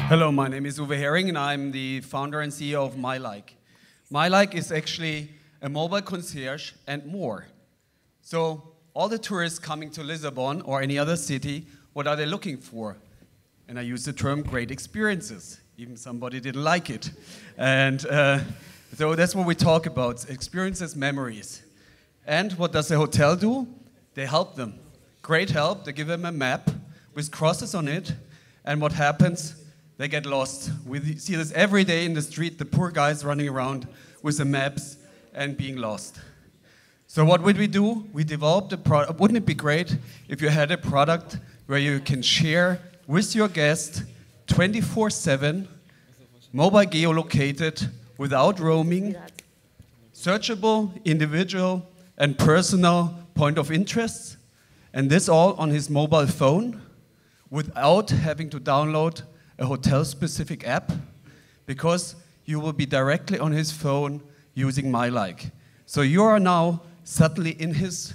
Hello, my name is Uwe Hering and I'm the founder and CEO of myLike. myLike is actually a mobile concierge and more. So all the tourists coming to Lisbon or any other city, what are they looking for? And I use the term great experiences. Even somebody didn't like it. And so that's what we talk about, experiences, memories. And what does the hotel do? They help them. Great help. They give them a map with crosses on it. And what happens? They get lost. We see this every day in the street, the poor guys running around with the maps and being lost. So what would we do? We developed a product. Wouldn't it be great if you had a product where you can share with your guest 24/7, mobile geolocated, without roaming, searchable, individual, and personal point of interest, and this all on his mobile phone without having to download a hotel-specific app, because you will be directly on his phone using myLike. So you are now suddenly in his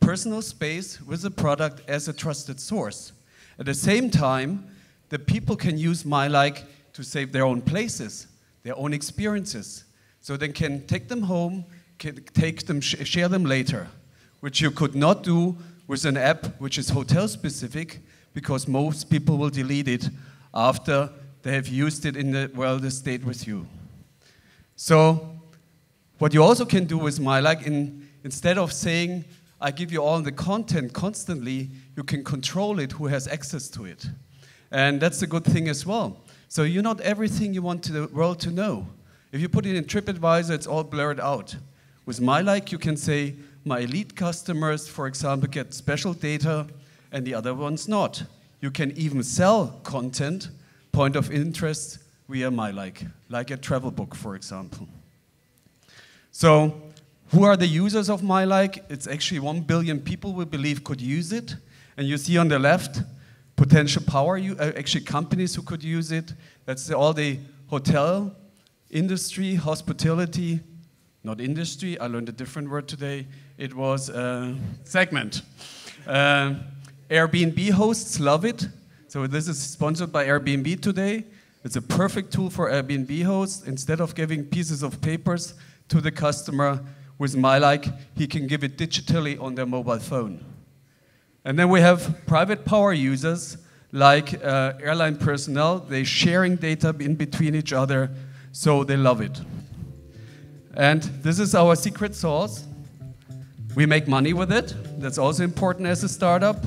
personal space with the product as a trusted source. At the same time, the people can use myLike to save their own places, their own experiences. So they can take them home, share them later, which you could not do with an app which is hotel-specific, because most people will delete it after they have used it in they stayed with you. So what you also can do with myLike, instead of saying, I give you all the content constantly, you can control it, who has access to it. And that's a good thing as well. So you're not everything you want the world to know. If you put it in TripAdvisor, it's all blurred out. With myLike, you can say, my elite customers, for example, get special data, and the other ones not. You can even sell content, point of interest, via myLike, like a travel book, for example. So, who are the users of myLike? It's actually 1 billion people we believe could use it. And you see on the left, potential actually companies who could use it. That's all the hotel industry, hospitality, not industry, I learned a different word today. It was segment. Airbnb hosts love it. So this is sponsored by Airbnb today. It's a perfect tool for Airbnb hosts. Instead of giving pieces of papers to the customer with myLike, he can give it digitally on their mobile phone. And then we have private power users like airline personnel. They're sharing data in between each other, so they love it. And this is our secret sauce. We make money with it. That's also important as a startup.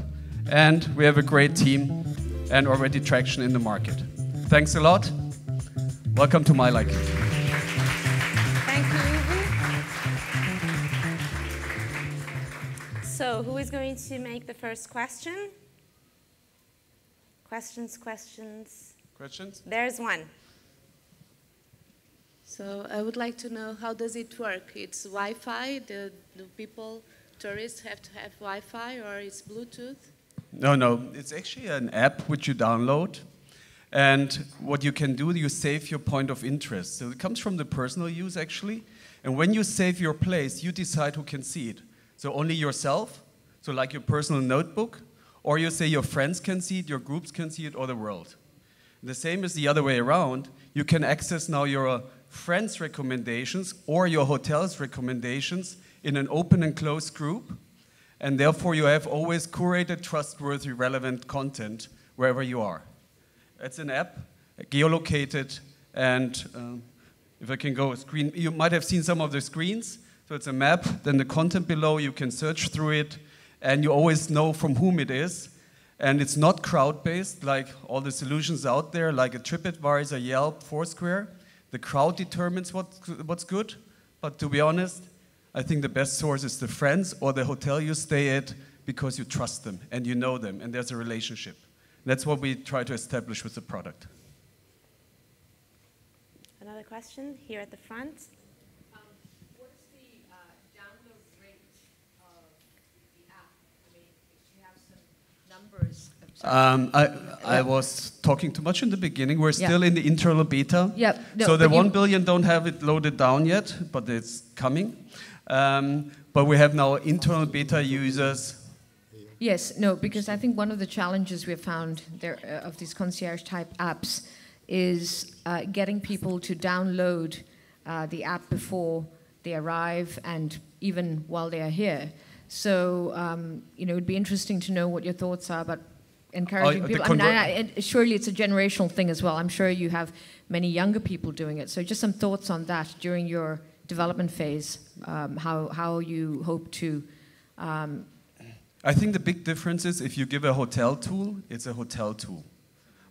And we have a great team and already traction in the market. Thanks a lot. Welcome to myLike. Thank you, Uwe. So, who is going to make the first question? Questions? Questions? There's one. So I would like to know, how does it work? It's Wi-Fi? Do people, tourists, have to have Wi-Fi, or it's Bluetooth? No. It's actually an app which you download. And what you can do, you save your point of interest. So it comes from the personal use, actually. And when you save your place, you decide who can see it. So only yourself, so like your personal notebook, or you say your friends can see it, your groups can see it, or the world. The same is the other way around. You can access now your friends' recommendations or your hotel's recommendations in an open and closed group. And therefore, you have always curated, trustworthy, relevant content wherever you are. It's an app, geolocated, and if I can go screen, you might have seen some of the screens. So it's a map, then the content below, you can search through it, and you always know from whom it is. And it's not crowd-based like all the solutions out there, like a TripAdvisor, Yelp, Foursquare. The crowd determines what's good, but to be honest, I think the best source is the friends or the hotel you stay at, because you trust them and you know them and there's a relationship. That's what we try to establish with the product. Another question here at the front. What's the download rate of the app? I mean, if you have some numbers. I was talking too much in the beginning. We're still in the internal beta. Yep. No, so the 1 billion don't have it loaded down yet, but it's coming. But we have now internal beta users Yes, no, because I think one of the challenges we've found there of these concierge-type apps is getting people to download the app before they arrive and even while they are here. So, it would be interesting to know what your thoughts are about encouraging people. Surely it's a generational thing as well. I'm sure you have many younger people doing it. So just some thoughts on that during your development phase, how you hope to... I think the big difference is if you give a hotel tool, it's a hotel tool.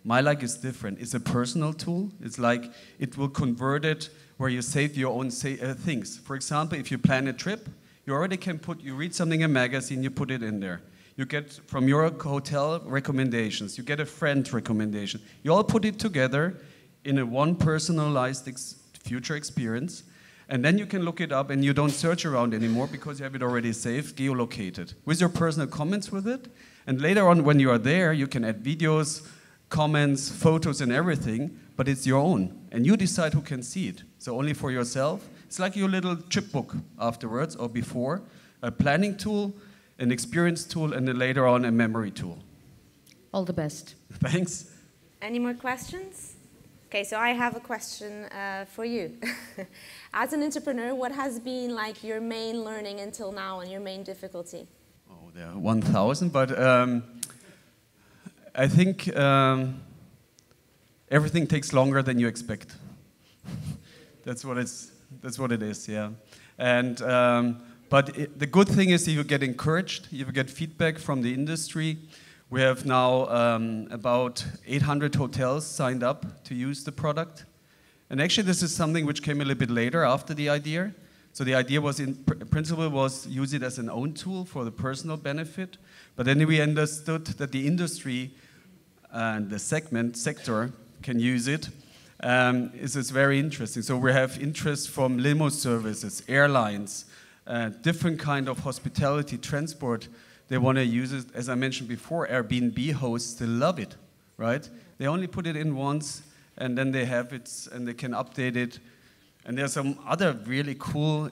myLike is different. It's a personal tool. It's like it will convert it where you save your own things. For example, if you plan a trip, you already can you read something in a magazine, you put it in there. You get from your hotel recommendations, you get a friend recommendation. You all put it together in a one personalized future experience, and then you can look it up and you don't search around anymore because you have it already saved, geolocated, with your personal comments with it. And later on when you are there, you can add videos, comments, photos and everything, but it's your own. And you decide who can see it. So only for yourself. It's like your little chipbook afterwards or before, a planning tool, an experience tool, and then later on a memory tool. All the best. Thanks. Any more questions? Okay, so I have a question for you. As an entrepreneur, what has been like your main learning until now and your main difficulty? Oh, there are 1,000, but I think everything takes longer than you expect. That's what it is, yeah. And but the good thing is you get encouraged, you get feedback from the industry. We have now about 800 hotels signed up to use the product. And actually this is something which came a little bit later after the idea. So the idea was in principle was use it as an own tool for the personal benefit. But then we understood that the industry and the sector can use it. Is very interesting. So we have interest from limo services, airlines, different kind of hospitality, transport. They want to use it, as I mentioned before, Airbnb hosts, they love it, right? They only put it in once, and then they have it, and they can update it. And there's some other really cool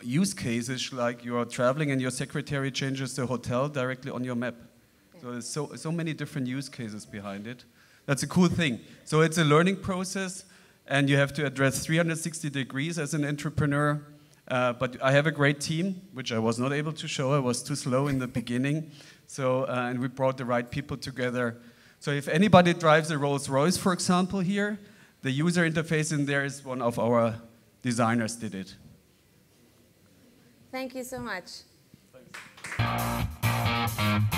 use cases, like you are traveling and your secretary changes the hotel directly on your map. So there's so many different use cases behind it. That's a cool thing. So it's a learning process, and you have to address 360 degrees as an entrepreneur. But I have a great team, which I was not able to show. I was too slow in the beginning. So, and we brought the right people together. So if anybody drives a Rolls-Royce, for example, here, the user interface in there is one of our designers did it. Thank you so much. Thanks.